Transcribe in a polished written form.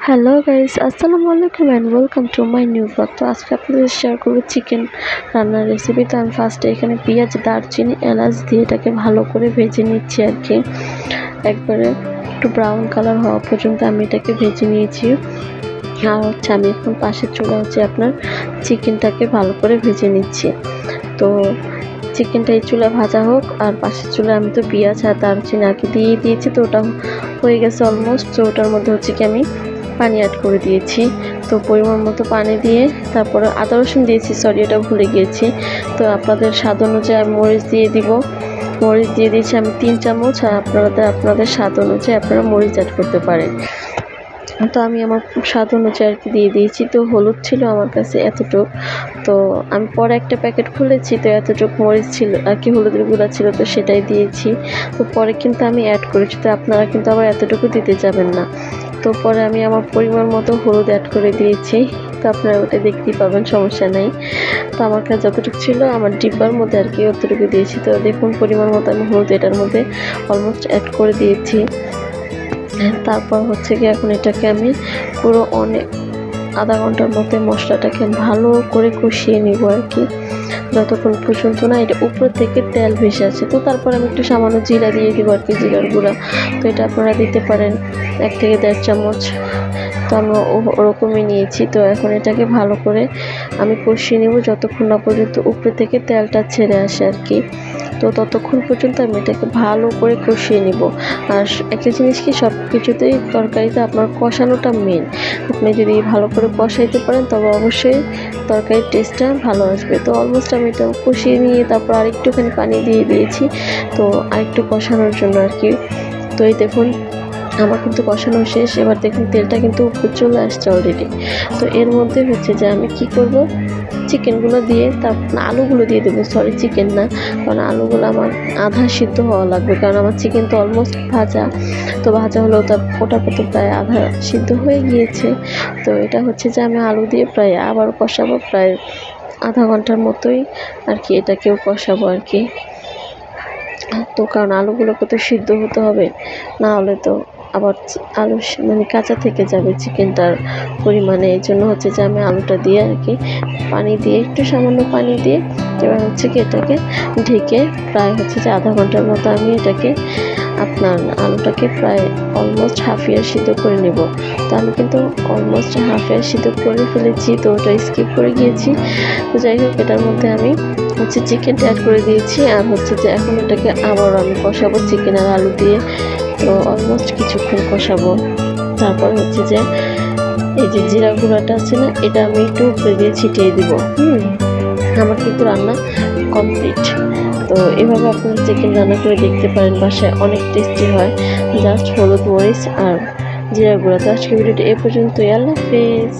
Hello guys, আসসালামু আলাইকুম and welcome to my new blog. তো আজকে আপনাদের শেয়ার করবো চিকেন রান্নার রেসিপি। তো আমি ফার্স্টে এখানে পেঁয়াজ, দারচিনি, এলাচ দিয়ে এটাকে ভালো করে ভেজে নিচ্ছি আর কি। একবারে একটু ব্রাউন কালার হওয়া পর্যন্ত আমি এটাকে ভেজে নিয়েছি। আর আমি এখন পাশের চুলা আপনার চিকেনটাকে ভালো করে ভেজে নিচ্ছি। তো চিকেনটা এই চুলা ভাজা হোক, আর পাশের চুলায় আমি তো পেঁয়াজ আর দারচিনি আর কি দিয়ে দিয়েছি। তো ওটা হয়ে গেছে অলমোস্ট। তো ওটার মধ্যে কি আমি পানি অ্যাড করে দিয়েছি। তো পরিমাণ মতো পানি দিয়ে তারপরে আদা রসুন দিয়েছি, সরি এটা ভুলে গিয়েছি। তো আপনাদের স্বাদ অনুযায়ী আমি মরিচ দিয়ে দিব। মরিচ দিয়ে দিয়েছি আমি 3 চামচ, আর আপনাদের স্বাদ অনুযায়ী আপনারা মরিচ অ্যাড করতে পারেন। তো আমি আমার স্বাদ অনুযায়ী আর কি দিয়ে দিয়েছি। তো হলুদ ছিল আমার কাছে এতটুক। তো আমি পরে একটা প্যাকেট খুলেছি, তো এতটুক মরিচ ছিল আর কি, হলুদের গুঁড়া ছিল, তো সেটাই দিয়েছি। তো পরে কিন্তু আমি অ্যাড করেছি, তো আপনারা কিন্তু আবার এতটুকু দিতে যাবেন না। তো পরে আমি আমার পরিমাণ মতো হলুদ অ্যাড করে দিয়েছি। তো আপনারা ওটা দেখতেই পাবেন, সমস্যা নেই। তো আমার কাছে যতটুকু ছিল আমার ডিব্বার মধ্যে আর কি অতটুকু দিয়েছি। তো দেখুন পরিমাণ মতো আমি হলুদ এটার মধ্যে অলমোস্ট অ্যাড করে দিয়েছি। তারপর কি এখন এটাকে আমি পুরো আধা ঘন্টার মধ্যে মশলাটাকে ভালো করে কষিয়ে নিব আর কি, যতক্ষণ পর্যন্ত না এটা উপর থেকে তেল ভেসে আছে। তো তারপর আমি একটু সামান্য জিরা দিয়ে দিব আর কি, জিরার গুঁড়া। তো এটা আপনারা দিতে পারেন 1 থেকে 1.5 চামচ। তো আমি ওরকমই নিয়েছি। তো এখন এটাকে ভালো করে আমি কষিয়ে নেব যতক্ষণ না পর্যন্ত উপরে থেকে তেলটা ছেড়ে আসে আর কি। তো ততক্ষণ পর্যন্ত আমি এটাকে ভালো করে কষিয়ে নিব। আর একটা জিনিস কি, সব কিছুতেই তরকারিতে আপনার কষানোটা মেন। আপনি যদি ভালো করে কষাইতে পারেন তবে অবশ্যই তরকারির টেস্টটা ভালো আসবে। তো অলমোস্ট আমি এটা কষিয়ে নিয়ে তারপর আরেকটুখানি পানি দিয়ে দিয়েছি, তো আরেকটু কষানোর জন্য আর কি। তো এই দেখুন আমার কিন্তু কষানো শেষ। এবার দেখুন তেলটা কিন্তু উপরে চলে আসছে অলরেডি। তো এর মধ্যে যে আমি কি করব, চিকেনগুলো দিয়ে তারপর আলুগুলো দিয়ে দেবো, সরি চিকেন না, কারণ আলুগুলো আমার আধা সিদ্ধ হওয়া লাগবে, কারণ আমার চিকেন তো অলমোস্ট ভাজা। তো ভাজা হলেও ওটা প্রায় আধা সিদ্ধ হয়ে গিয়েছে। তো এটা যে আমি আলু দিয়ে প্রায় আবার কষাবো, প্রায় আধা ঘন্টার মতোই আর কি এটাকেও কষাবো আর কি। তো কারণ আলুগুলোকে তো সিদ্ধ হতে হবে, না হলে তো আবার আলু মানে কাঁচা থেকে যাবে চিকেনটার পরিমাণে। এই জন্য যে আমি আলুটা দিয়ে আর কি পানি দিয়ে, একটু সামান্য পানি দিয়ে এবার কি এটাকে ঢেকে প্রায় যে আধা ঘন্টার মতো আমি এটাকে আপনার আলুটাকে প্রায় অলমোস্ট হাফ ইয়ার সিদ্ধ করে নেব। তো আমি কিন্তু অলমোস্ট হাফ ইয়ার সিদ্ধ করে ফেলেছি, তো ওটা স্কিপ করে গিয়েছি। তো যাই হোক, এটার মধ্যে আমি চিকেনটা অ্যাড করে দিয়েছি। আর যে এখন এটাকে আবার আমি কষাবো চিকেন আর আলু দিয়ে। তো অলমোস্ট কিছুক্ষণ কষাবো। তারপর যে এই যে জিরা গুঁড়াটা আছে না, এটা আমি একটু উপরে দিয়ে ছিটিয়ে দিব। আমার কিন্তু রান্না কমপ্লিট। তো এভাবে আপনারা চিকেন রান্না করে দেখতে পারেন, বাসায় অনেক টেস্টি হয়। জাস্ট হলুদ, মরিচ আর জিরা গুঁড়া। তো আজকে ভিডিওটা এ পর্যন্তই। আল্লাহ হাফেজ।